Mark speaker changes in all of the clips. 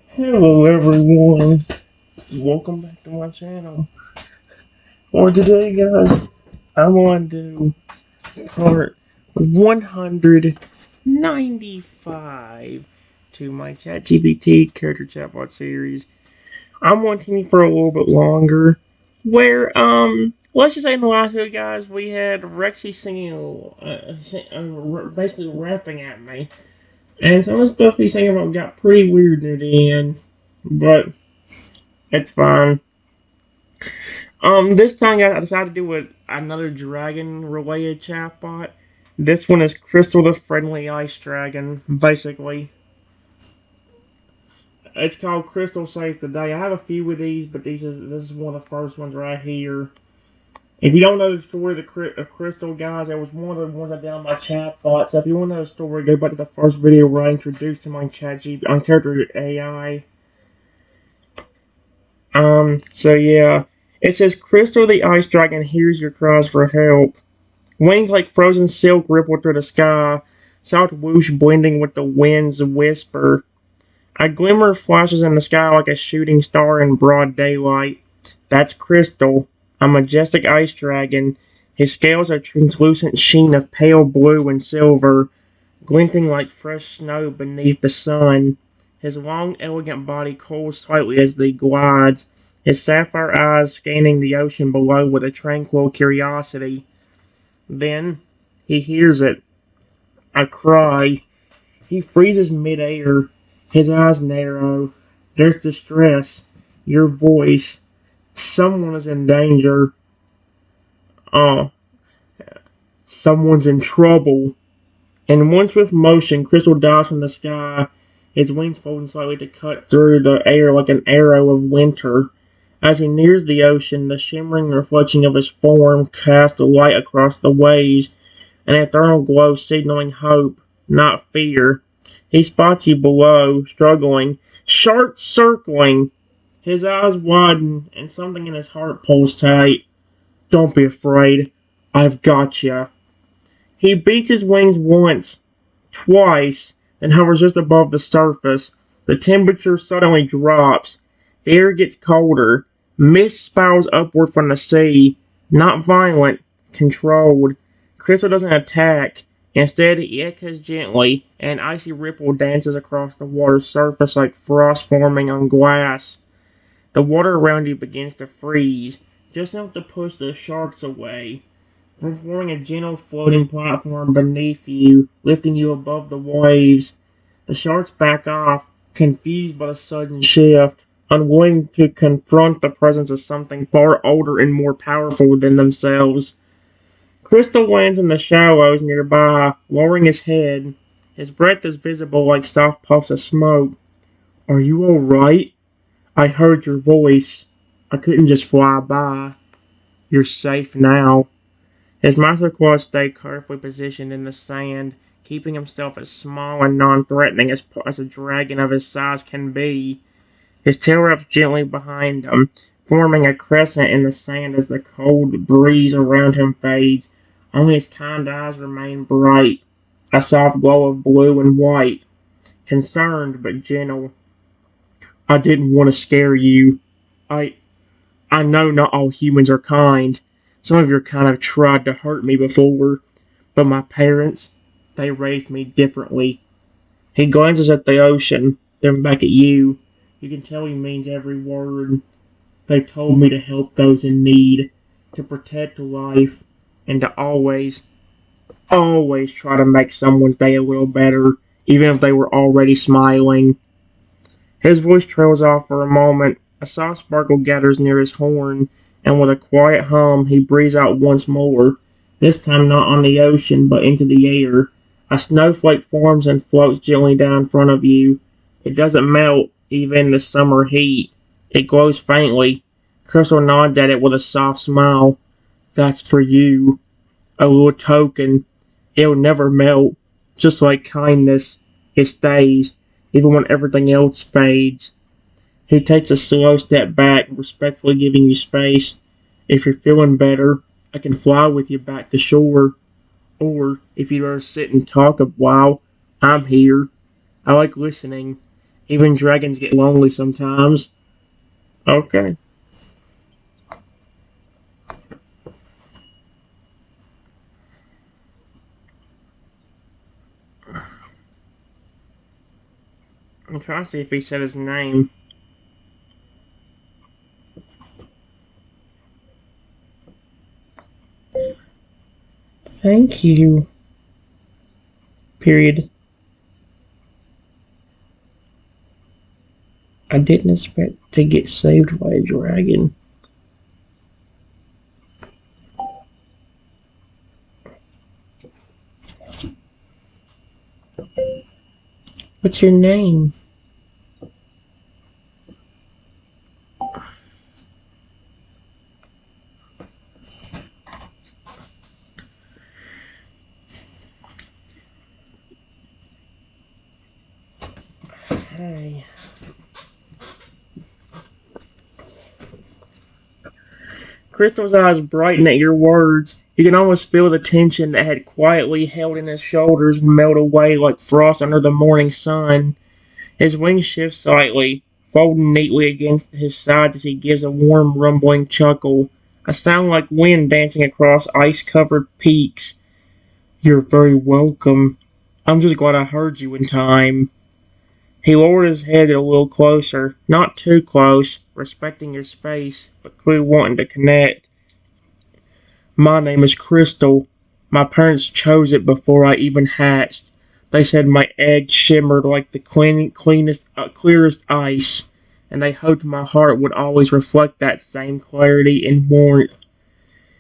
Speaker 1: Hello everyone, welcome back to my channel. For today guys, I'm going to do part 195 to my ChatGPT character chatbot series. I'm wanting for a little bit longer, where let's just say in the last video guys, we had Rexy singing, basically rapping at me. And some of the stuff he's singing about got pretty weird at the end, but it's fine. This time, guys, I decided to do another dragon-related chatbot. This one is Crystal the Friendly Ice Dragon, basically. It's called Crystal Saves the Day. I have a few of these, but this is one of the first ones right here. If you don't know the story of Crystal, guys, that was one of the ones I did on my chatbot. So if you want to know the story, go back to the first video where I introduced him on ChatGPT, on Character AI. So yeah. It says, Crystal the Ice Dragon hears your cries for help. Wings like frozen silk ripple through the sky, soft whoosh blending with the wind's whisper. A glimmer flashes in the sky like a shooting star in broad daylight. That's Crystal, a majestic ice dragon. His scales are translucent sheen of pale blue and silver, glinting like fresh snow beneath the sun. His long, elegant body cools slightly as he glides, his sapphire eyes scanning the ocean below with a tranquil curiosity. Then he hears it, a cry. He freezes midair, his eyes narrow. There's distress, your voice. Someone is in danger. Oh, someone's in trouble. In one swift motion, Crystal dives from the sky, his wings folding slightly to cut through the air like an arrow of winter. As he nears the ocean, the shimmering reflection of his form casts a light across the waves, an ethereal glow signaling hope, not fear. He spots you below, struggling, sharks circling. His eyes widen, and something in his heart pulls tight. Don't be afraid. I've got you. He beats his wings once, twice, then hovers just above the surface. The temperature suddenly drops. The air gets colder. Mist spirals upward from the sea. Not violent, controlled. Crystal doesn't attack. Instead, he echoes gently, and an icy ripple dances across the water's surface like frost forming on glass. The water around you begins to freeze, just enough to push the sharks away, forming a gentle floating platform beneath you, lifting you above the waves. The sharks back off, confused by the sudden shift, unwilling to confront the presence of something far older and more powerful than themselves. Crystal lands in the shallows nearby, lowering his head. His breath is visible like soft puffs of smoke. Are you alright? I heard your voice. I couldn't just fly by. You're safe now. His massive claws stay carefully positioned in the sand, keeping himself as small and non-threatening as a dragon of his size can be. His tail wraps gently behind him, forming a crescent in the sand as the cold breeze around him fades. Only his kind eyes remain bright, a soft glow of blue and white, concerned but gentle. I didn't want to scare you. I I know not all humans are kind. Some of your kind have tried to hurt me before, but my parents, they raised me differently. He glances at the ocean, then back at you. You can tell he means every word. They've told me to help those in need, to protect life, and to always try to make someone's day a little better, even if they were already smiling. His voice trails off for a moment. A soft sparkle gathers near his horn, and with a quiet hum he breathes out once more, this time not on the ocean, but into the air. A snowflake forms and floats gently down in front of you. It doesn't melt, even in the summer heat. It glows faintly. Crystal nods at it with a soft smile. That's for you. A little token. It'll never melt. Just like kindness. It stays, even when everything else fades. He takes a slow step back, respectfully giving you space. If you're feeling better, I can fly with you back to shore. Or, if you'd rather sit and talk a while, I'm here. I like listening. Even dragons get lonely sometimes. Okay. I'm trying to see if he said his name. Thank you. Period. I didn't expect to get saved by a dragon. What's your name? Hey. Crystal's eyes brighten at your words. You can almost feel the tension that had quietly held in his shoulders melt away like frost under the morning sun. His wings shift slightly, folding neatly against his sides as he gives a warm, rumbling chuckle, a sound like wind dancing across ice-covered peaks. You're very welcome. I'm just glad I heard you in time. He lowered his head a little closer, not too close, respecting your space, but clearly wanting to connect. My name is Crystal. My parents chose it before I even hatched. They said my egg shimmered like the clearest ice, and they hoped my heart would always reflect that same clarity and warmth.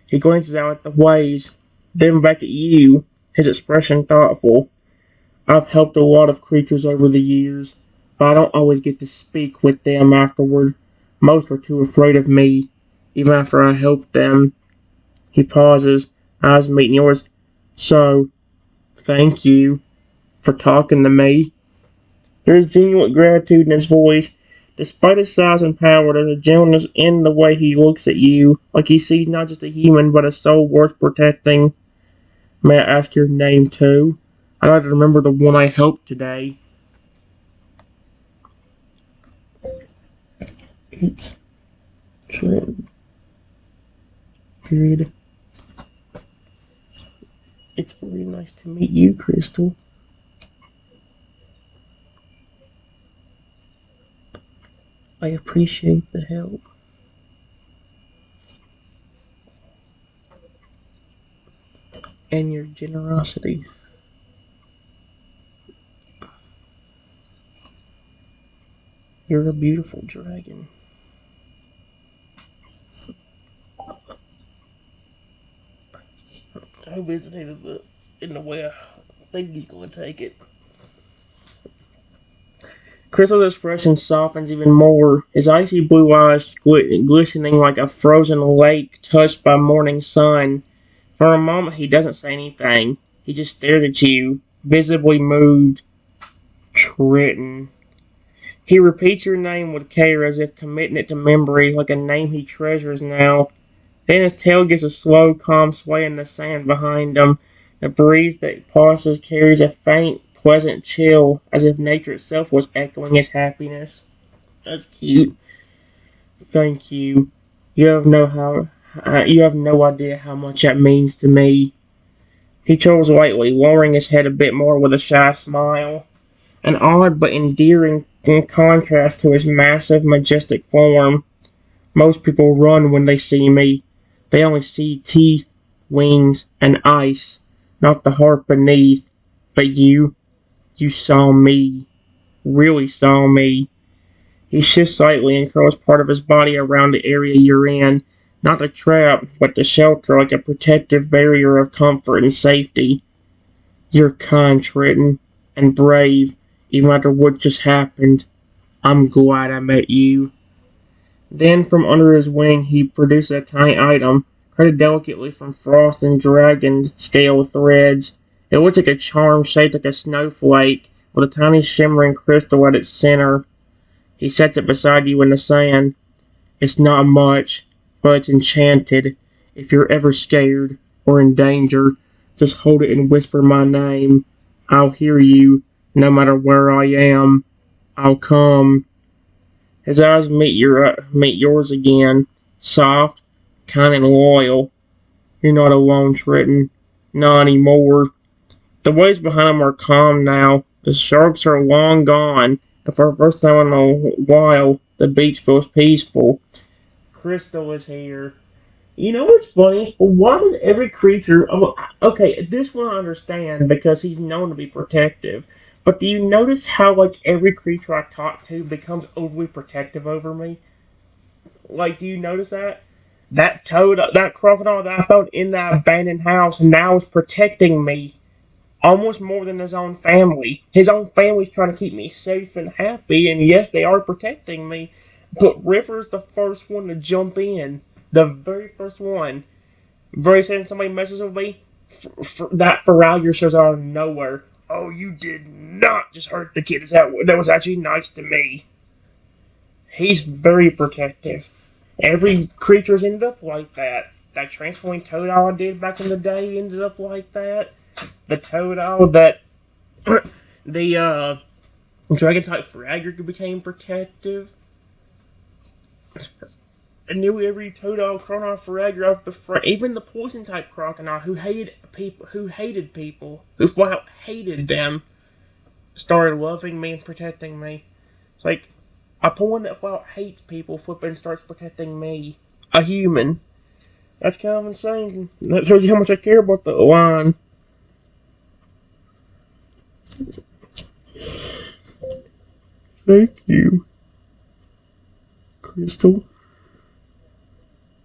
Speaker 1: He glances out at the waves, then back at you, his expression thoughtful. I've helped a lot of creatures over the years, but I don't always get to speak with them afterward. Most are too afraid of me, even after I helped them. He pauses, eyes meeting yours. So, thank you for talking to me. There is genuine gratitude in his voice. Despite his size and power, there's a gentleness in the way he looks at you, like he sees not just a human, but a soul worth protecting. May I ask your name too? I'd like to remember the one I helped today. It's Trent. Period. It's very nice to meet you, Crystal. I appreciate the help. And your generosity. You're a beautiful dragon. I hope it's in the way I think he's going to take it. Crystal's expression softens even more, his icy blue eyes glistening like a frozen lake touched by morning sun. For a moment, he doesn't say anything. He just stares at you, visibly moved. Triton. He repeats your name with care as if committing it to memory, like a name he treasures now. Then his tail gives a slow, calm sway in the sand behind him. The breeze that passes carries a faint, pleasant chill, as if nature itself was echoing his happiness. That's cute. Thank you. You have no idea how much that means to me. He chose lightly, lowering his head a bit more with a shy smile. An odd but endearing in contrast to his massive, majestic form. Most people run when they see me. They only see teeth, wings, and ice, not the heart beneath. But you saw me. Really saw me. He shifts slightly and curls part of his body around the area you're in. Not to trap, but to shelter like a protective barrier of comfort and safety. You're kind, Triton, and brave, even after what just happened. I'm glad I met you. Then from under his wing he produces a tiny item, cutted delicately from frost and dragon scale threads. It looks like a charm shaped like a snowflake, with a tiny shimmering crystal at its center. He sets it beside you in the sand. It's not much, but it's enchanted. If you're ever scared or in danger, just hold it and whisper my name. I'll hear you, no matter where I am. I'll come. His eyes meet yours again, soft, kind and loyal. You're not alone, Trenton. Not anymore. The waves behind him are calm now. The sharks are long gone, and for the first time in a while, the beach feels peaceful. Crystal is here. You know what's funny? Why does every creature? Oh, okay, this one I understand because he's known to be protective. But do you notice how like every creature I talk to becomes overly protective over me? Like, do you notice that? That toad, that crocodile that I found in that abandoned house now is protecting me almost more than his own family. His own family's trying to keep me safe and happy, and yes, they are protecting me. But River's the first one to jump in. The very first one. Very soon somebody messes with me, that Feralier shows out of nowhere. Oh, you did not just hurt the kid. That was actually nice to me. He's very protective. Every creature's ended up like that. That transforming toad owl I did back in the day ended up like that. The toad owl that the dragon type Fragger became protective. I knew every toad owl crocodile Fragger off the front, even the poison type crocodile hated people, who flat out hated them, started loving me and protecting me. It's like a one that flat out hates people flipping starts protecting me, a human. That's kind of insane. That shows you how much I care about the line. Thank you, Crystal.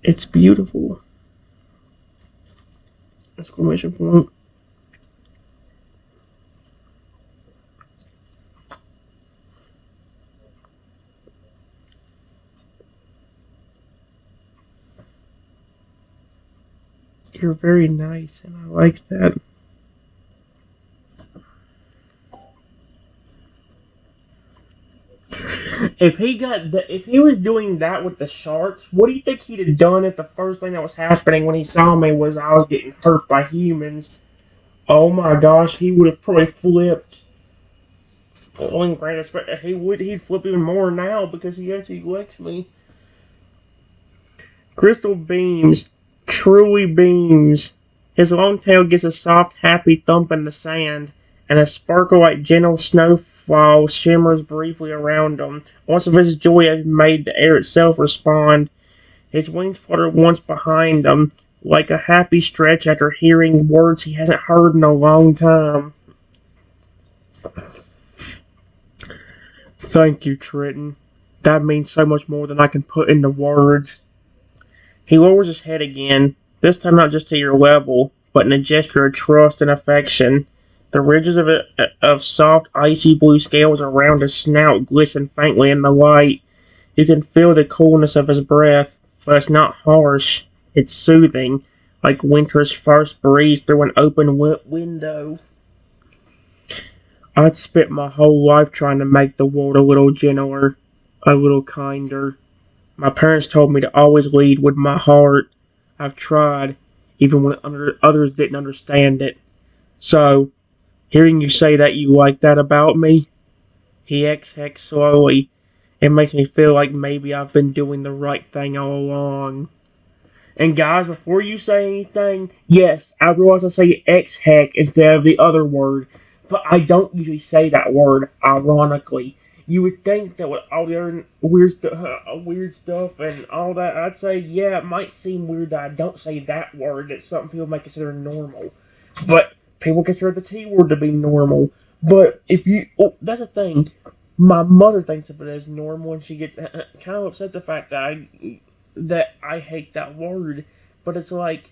Speaker 1: It's beautiful. Exclamation point. You're very nice, and I like that. If he was doing that with the sharks, what do you think he'd have done if the first thing that was happening when he saw me was I was getting hurt by humans? Oh my gosh, he would have probably flipped. Well, in granted, he'd flip even more now because he actually likes me. Crystal beams, truly beams. His long tail gives a soft, happy thump in the sand, and a sparkle like gentle snowfall shimmers briefly around him. Once of his joy has made the air itself respond. His wings flutter once behind him, like a happy stretch after hearing words he hasn't heard in a long time. Thank you, Trenton. That means so much more than I can put into words. He lowers his head again, this time not just to your level, but in a gesture of trust and affection. The ridges of soft, icy blue scales around his snout glisten faintly in the light. You can feel the coolness of his breath, but it's not harsh. It's soothing, like winter's first breeze through an open window. I'd spent my whole life trying to make the world a little gentler, a little kinder. My parents told me to always lead with my heart. I've tried, even when others didn't understand it. So, hearing you say that you like that about me, he exhales slowly. It makes me feel like maybe I've been doing the right thing all along. And guys, before you say anything, yes, I realize I say X-Heck instead of the other word, but I don't usually say that word, ironically. You would think that with all the other weird stuff and all that, I'd say, yeah, it might seem weird that I don't say that word that some people might consider normal. But people consider the T word to be normal. But if you, oh, that's the thing. My mother thinks of it as normal, and she gets kind of upset the fact that I hate that word. But it's like,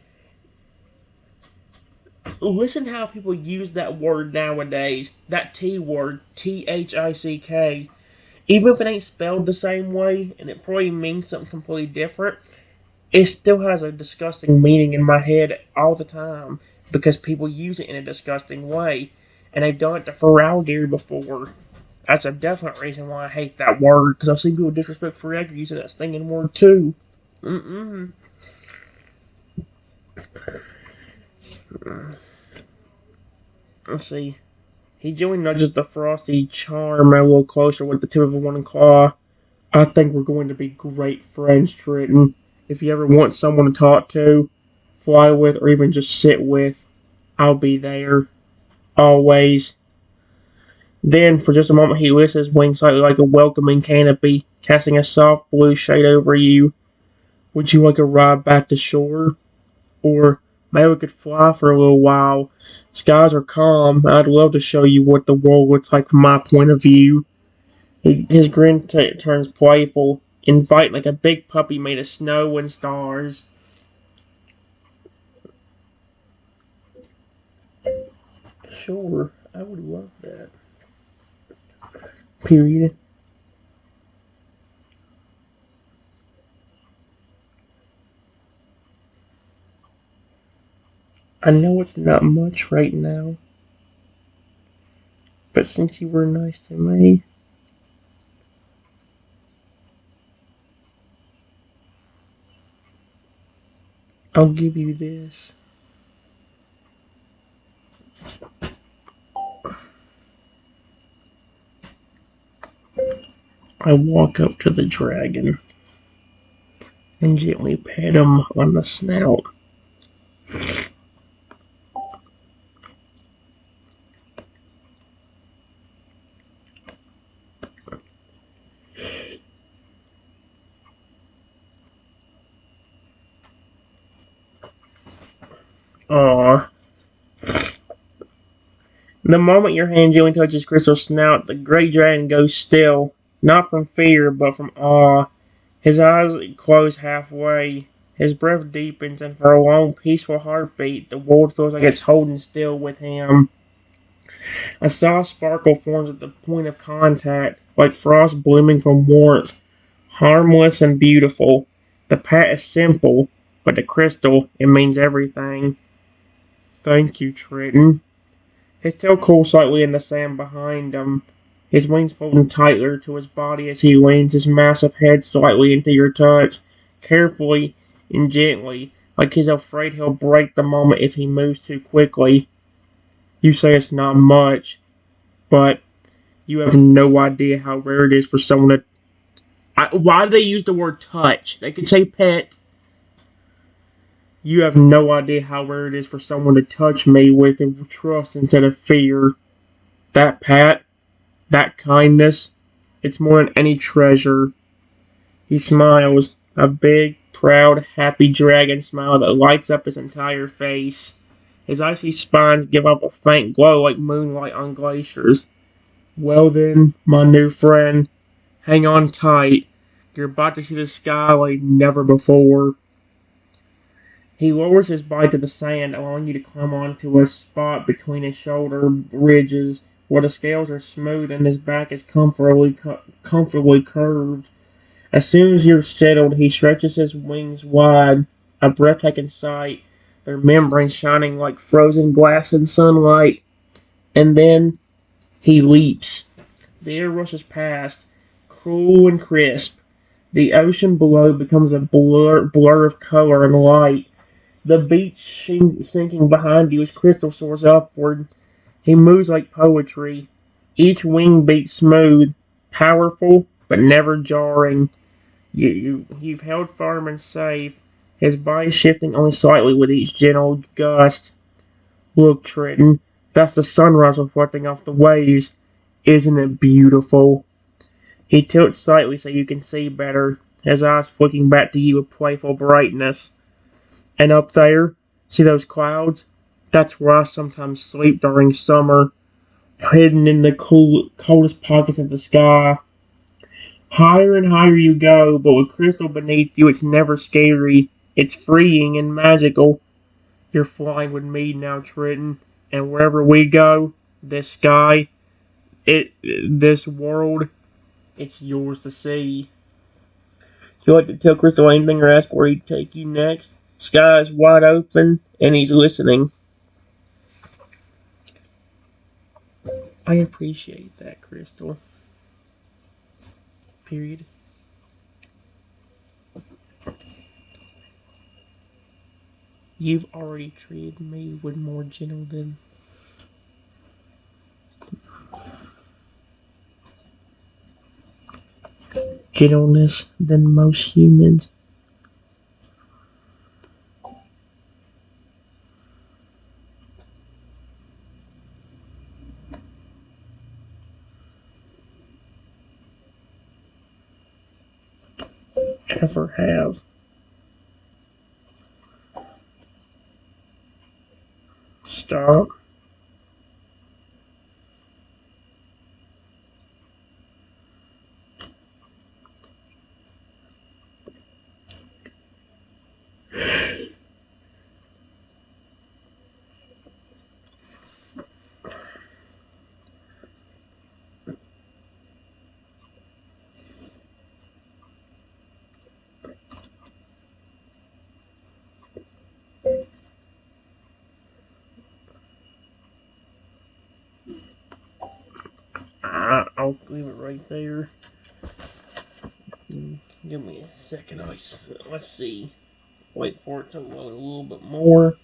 Speaker 1: listen how people use that word nowadays. That T word, Thick. Even if it ain't spelled the same way, and it probably means something completely different, it still has a disgusting meaning in my head all the time because people use it in a disgusting way, and they've done it to Feralier before. That's a definite reason why I hate that word, because I've seen people disrespect Feralier using that stinging word too. Mm-mm. Let's see. He gently nudges the frosty charm a little closer with the tip of one claw. I think we're going to be great friends, Trenton. If you ever want someone to talk to, fly with, or even just sit with, I'll be there. Always. Then, for just a moment, he lifts his wings slightly like a welcoming canopy, casting a soft blue shade over you. Would you like a ride back to shore? Or maybe we could fly for a little while. Skies are calm. I'd love to show you what the world looks like from my point of view. His grin turns playful, inviting like a big puppy made of snow and stars. Sure, I would love that. Period. I know it's not much right now, but since you were nice to me, I'll give you this. I walk up to the dragon and gently pat him on the snout. Aww. The moment your hand gently touches Crystal's snout, the great dragon goes still, not from fear, but from awe. His eyes close halfway, his breath deepens, and for a long, peaceful heartbeat, the world feels like it's holding still with him. A soft sparkle forms at the point of contact, like frost blooming from warmth, harmless and beautiful. The pat is simple, but to Crystal, it means everything. Thank you, Triton. His tail cools slightly in the sand behind him, his wings folding tighter to his body as he leans his massive head slightly into your touch, carefully and gently, like he's afraid he'll break the moment if he moves too quickly. You say it's not much, but you have no idea how rare it is for someone to. Why do they use the word touch? They could say pet. You have no idea how rare it is for someone to touch me with trust instead of fear. That pat, that kindness, it's more than any treasure. He smiles, a big, proud, happy dragon smile that lights up his entire face. His icy spines give off a faint glow like moonlight on glaciers. Well then, my new friend, hang on tight. You're about to see the sky like never before. He lowers his body to the sand, allowing you to climb onto a spot between his shoulder ridges where the scales are smooth and his back is comfortably curved. As soon as you're settled, he stretches his wings wide, a breathtaking sight, their membranes shining like frozen glass in sunlight. And then he leaps. The air rushes past, cool and crisp. The ocean below becomes a blur of color and light. The beach sinking behind you as Crystal soars upward. He moves like poetry, each wing beat smooth, powerful, but never jarring. You've held firm and safe, his body shifting only slightly with each gentle gust. Look, Trenton, that's the sunrise reflecting off the waves. Isn't it beautiful? He tilts slightly so you can see better, his eyes flicking back to you with playful brightness. And up there, see those clouds? That's where I sometimes sleep during summer, hidden in the coldest pockets of the sky. Higher and higher you go, but with crystal beneath you, it's never scary. It's freeing and magical. You're flying with me now, Trenton, and wherever we go, this sky, this world, it's yours to see. Would you like to tell Crystal anything or ask where he'd take you next? Sky is wide open, and he's listening. I appreciate that, Crystal. Period. You've already treated me with more gentle than gentleness than most humans. Ever have. Stop. I'll leave it right there. Give me a second. Let's see. Wait for it to load a little bit more.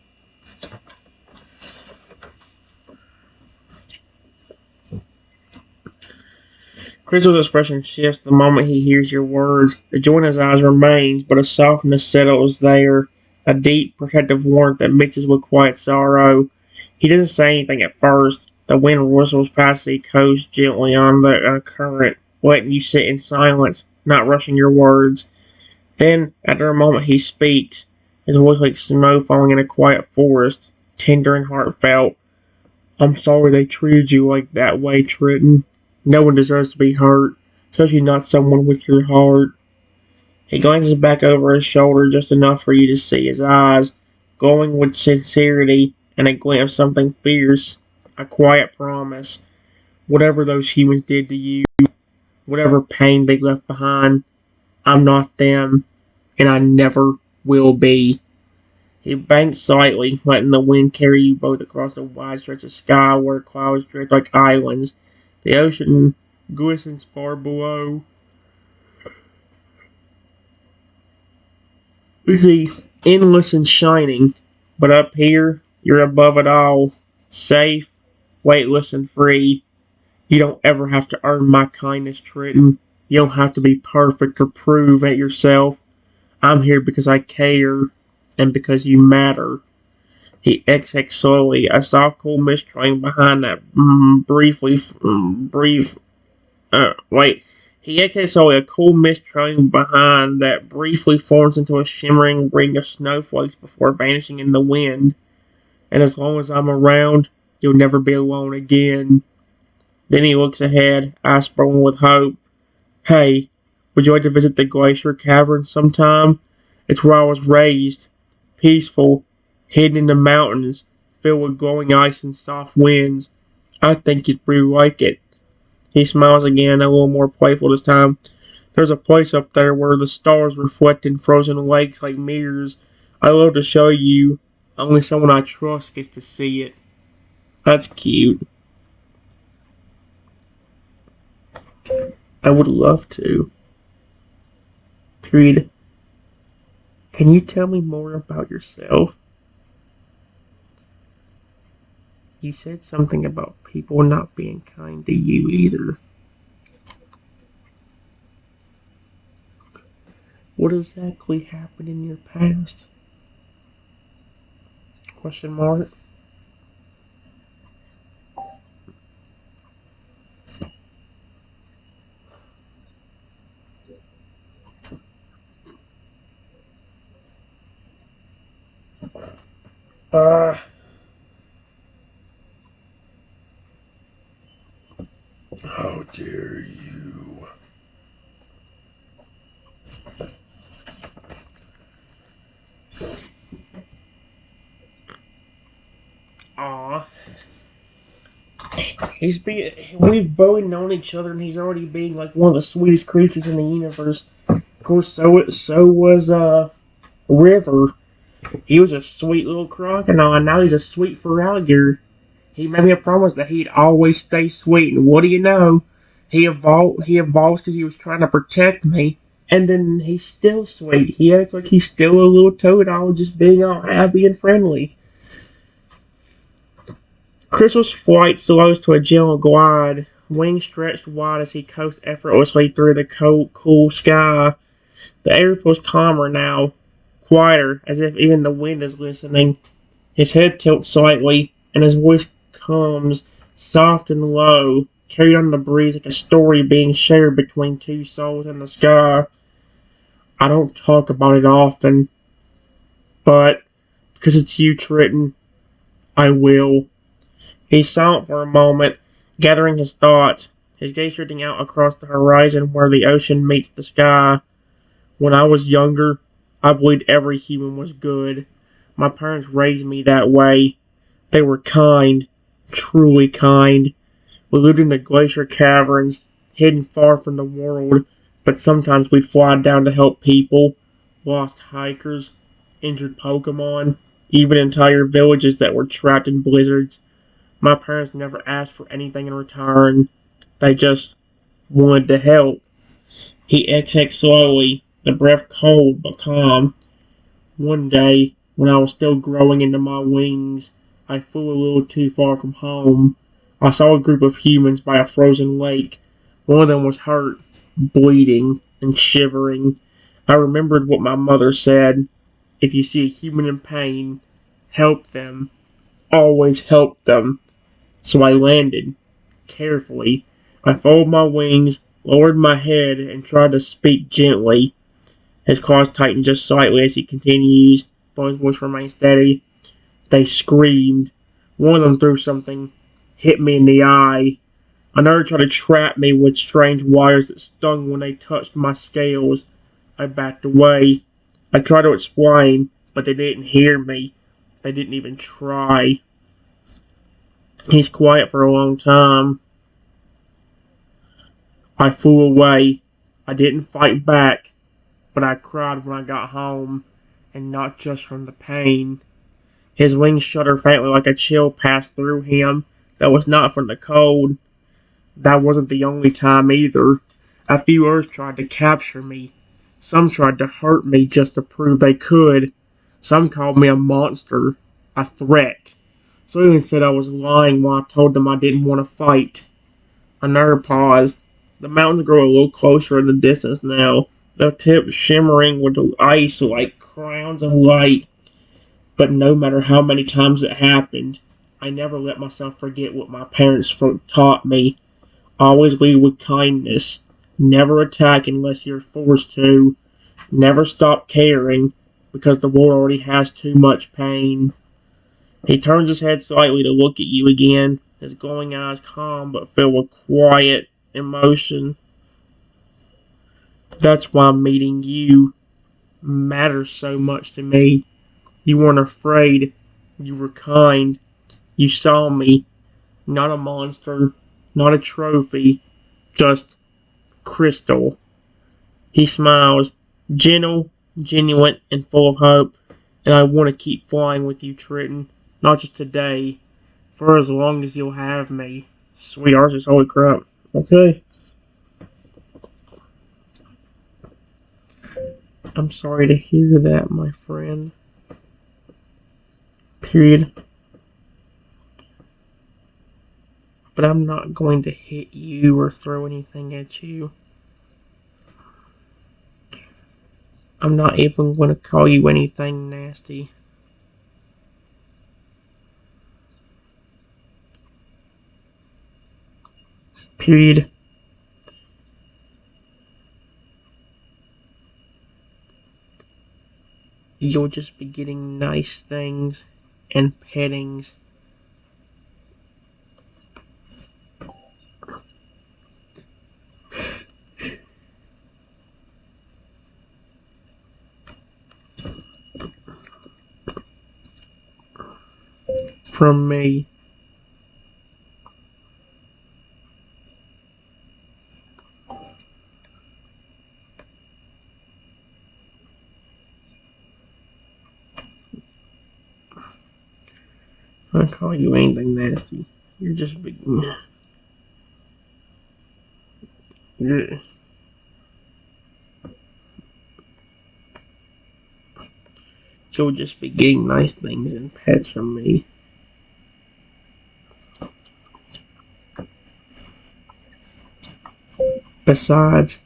Speaker 1: Crystal's expression shifts the moment he hears your words. The joy in his eyes remains, but a softness settles there, a deep, protective warmth that mixes with quiet sorrow. He doesn't say anything at first. The wind whistles past the coast gently on the current, letting you sit in silence, not rushing your words. Then, after a moment, he speaks, his voice like snow falling in a quiet forest, tender and heartfelt. I'm sorry they treated you like that way, Trenton. No one deserves to be hurt, especially not someone with your heart. He glances back over his shoulder just enough for you to see his eyes, glowing with sincerity and a glint of something fierce, a quiet promise. Whatever those humans did to you, whatever pain they left behind, I'm not them, and I never will be. He banked slightly, letting the wind carry you both across a wide stretch of sky where clouds drift like islands. The ocean glistens far below. We see endless and shining, but up here, you're above it all, safe, weightless, and free. You don't ever have to earn my kindness, Trenton. You don't have to be perfect or prove it yourself. I'm here because I care, and because you matter. He exhales slowly, a soft, cool mist train behind that wait. He exhales slowly, a cool mist train behind that briefly forms into a shimmering ring of snowflakes before vanishing in the wind. And as long as I'm around, you'll never be alone again. Then he looks ahead, eyes sparkling with hope. Hey, would you like to visit the Glacier Cavern sometime? It's where I was raised. Peaceful, hidden in the mountains, filled with glowing ice and soft winds. I think you'd really like it. He smiles again, a little more playful this time. There's a place up there where the stars reflect in frozen lakes like mirrors. I'd love to show you. Only someone I trust gets to see it. That's cute. I would love to. Period. Can you tell me more about yourself? You said something about people not being kind to you either. What exactly happened in your past? Question mark. How dare you? Aw. We've both known each other, and he's already being like one of the sweetest creatures in the universe. Of course, so was River. He was a sweet little crocodile, and now he's a sweet alligator. He made me a promise that he'd always stay sweet, and what do you know? He evolved because he was trying to protect me, and then he's still sweet. He acts like he's still a little toad owl, just being all happy and friendly. Crystal's flight slows to a gentle glide, wings stretched wide as he coasted effortlessly through the cold, cool sky. The air feels calmer now, quieter, as if even the wind is listening. His head tilts slightly, and his voice comes soft and low, carried on the breeze like a story being shared between two souls in the sky. I don't talk about it often, but because it's you, Triton, I will. He's silent for a moment, gathering his thoughts, his gaze drifting out across the horizon where the ocean meets the sky. When I was younger, I believed every human was good. My parents raised me that way. They were kind, truly kind. We lived in the glacier caverns, hidden far from the world, but sometimes we'd fly down to help people, lost hikers, injured Pokemon, even entire villages that were trapped in blizzards. My parents never asked for anything in return. They just wanted to help. He exhaled slowly, the breath cold but calm. One day, when I was still growing into my wings, I flew a little too far from home. I saw a group of humans by a frozen lake. One of them was hurt, bleeding, and shivering. I remembered what my mother said. If you see a human in pain, help them. Always help them. So I landed, carefully. I folded my wings, lowered my head, and tried to speak gently. His claws tightened just slightly as he continues, but his voice remained steady. They screamed. One of them threw something, hit me in the eye. Another tried to trap me with strange wires that stung when they touched my scales. I backed away. I tried to explain, but they didn't hear me. They didn't even try. He's quiet for a long time. I flew away. I didn't fight back, but I cried when I got home, and not just from the pain. His wings shuddered faintly like a chill passed through him. That was not from the cold. That wasn't the only time either. A few others tried to capture me. Some tried to hurt me just to prove they could. Some called me a monster, a threat. Some even said I was lying when I told them I didn't want to fight. Another pause. The mountains grow a little closer in the distance now, their tips shimmering with ice like crowns of light. But no matter how many times it happened, I never let myself forget what my parents taught me. Always lead with kindness. Never attack unless you're forced to. Never stop caring, because the world already has too much pain. He turns his head slightly to look at you again, his glowing eyes calm but filled with quiet emotion. That's why meeting you matters so much to me. You weren't afraid. You were kind. You saw me. Not a monster. Not a trophy. Just crystal. He smiles. Gentle, genuine, and full of hope. And I want to keep flying with you, Triton. Not just today. For as long as you'll have me. Sweet arses, holy crap. Okay. I'm sorry to hear that, my friend. Period. But I'm not going to hit you or throw anything at you. I'm not even going to call you anything nasty. Period. You'll just be getting nice things and pettings. From me. I don't call you anything nasty. You're just big. You're, you'll just be getting nice things and pets from me. Besides,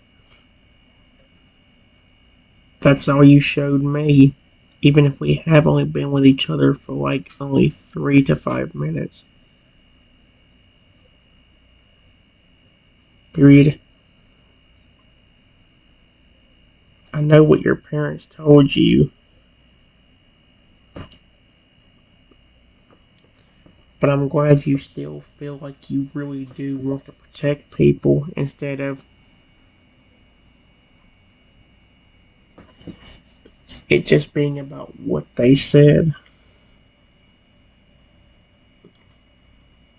Speaker 1: that's all you showed me, even if we have only been with each other for like only 3 to 5 minutes. Period. I know what your parents told you, but I'm glad you still feel like you really do want to protect people instead of it just being about what they said.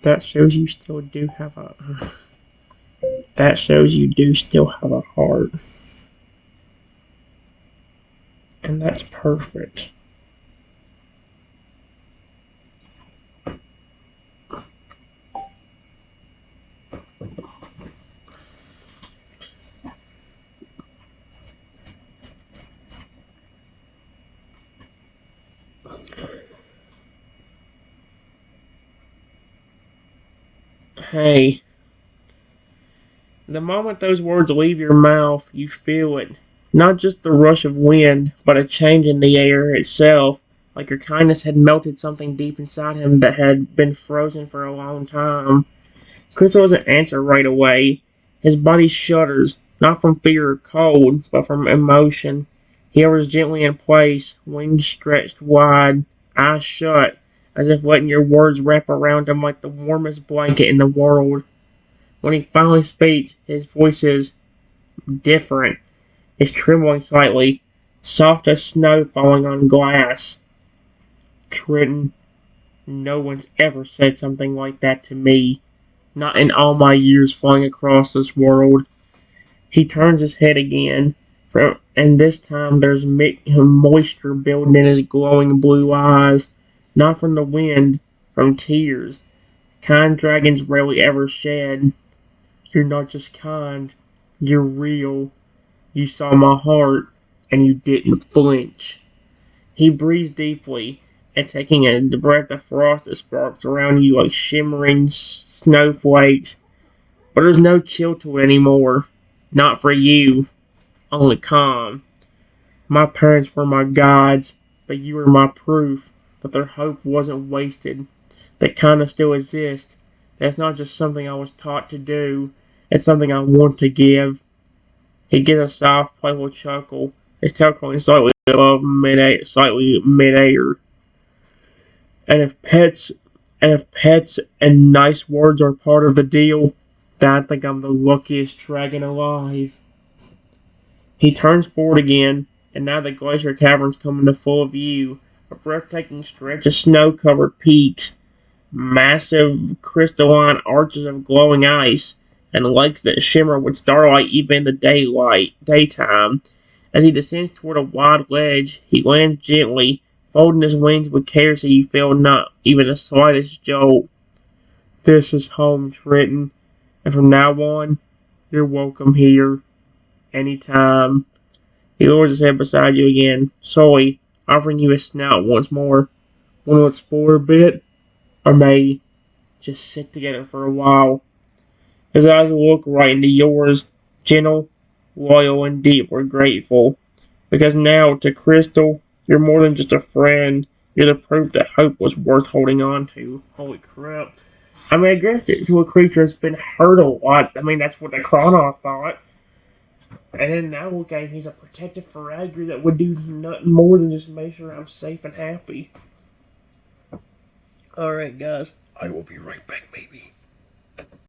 Speaker 1: That shows you still do have a. That shows you do still have a heart. And that's perfect. Hey, the moment those words leave your mouth, you feel it. Not just the rush of wind, but a change in the air itself, like your kindness had melted something deep inside him that had been frozen for a long time. Chris doesn't answer right away. His body shudders, not from fear or cold, but from emotion. He hovers gently in place, wings stretched wide, eyes shut, as if letting your words wrap around him like the warmest blanket in the world. When he finally speaks, his voice is different. It's trembling slightly, soft as snow falling on glass. Trenton, no one's ever said something like that to me. Not in all my years flying across this world. He turns his head again, and this time there's moisture building in his glowing blue eyes. Not from the wind, from tears. Kind dragons rarely ever shed. You're not just kind, you're real. You saw my heart, and you didn't flinch. He breathes deeply, and taking a breath of frost that sparks around you like shimmering snowflakes. But there's no chill to it anymore. Not for you. Only calm. My parents were my guides, but you were my proof that their hope wasn't wasted. That kind of still exists. That's not just something I was taught to do. It's something I want to give. He gives a soft, playful chuckle, his tail curling slightly mid-air. And if pets and nice words are part of the deal, then I think I'm the luckiest dragon alive. He turns forward again, and now the glacier caverns come into full view. A breathtaking stretch of snow-covered peaks, massive crystalline arches of glowing ice, and lakes that shimmer with starlight even in the daytime. As he descends toward a wide ledge, he lands gently, folding his wings with care so you feel not even the slightest jolt. This is home, Trenton, and from now on, you're welcome here, anytime. He lowers his head beside you again, slowly, offering you his snout once more. Want to explore a bit? Or maybe just sit together for a while? His eyes look right into yours, gentle, loyal, and deeply grateful. Because now, to Crystal, you're more than just a friend. You're the proof that hope was worth holding on to. Holy crap. I mean, I guess to a creature that's been hurt a lot. I mean, that's what the Chronoff thought. And then now look at him, he's a protective Faragger that would do nothing more than just make sure I'm safe and happy. Alright, guys. I will be right back, maybe.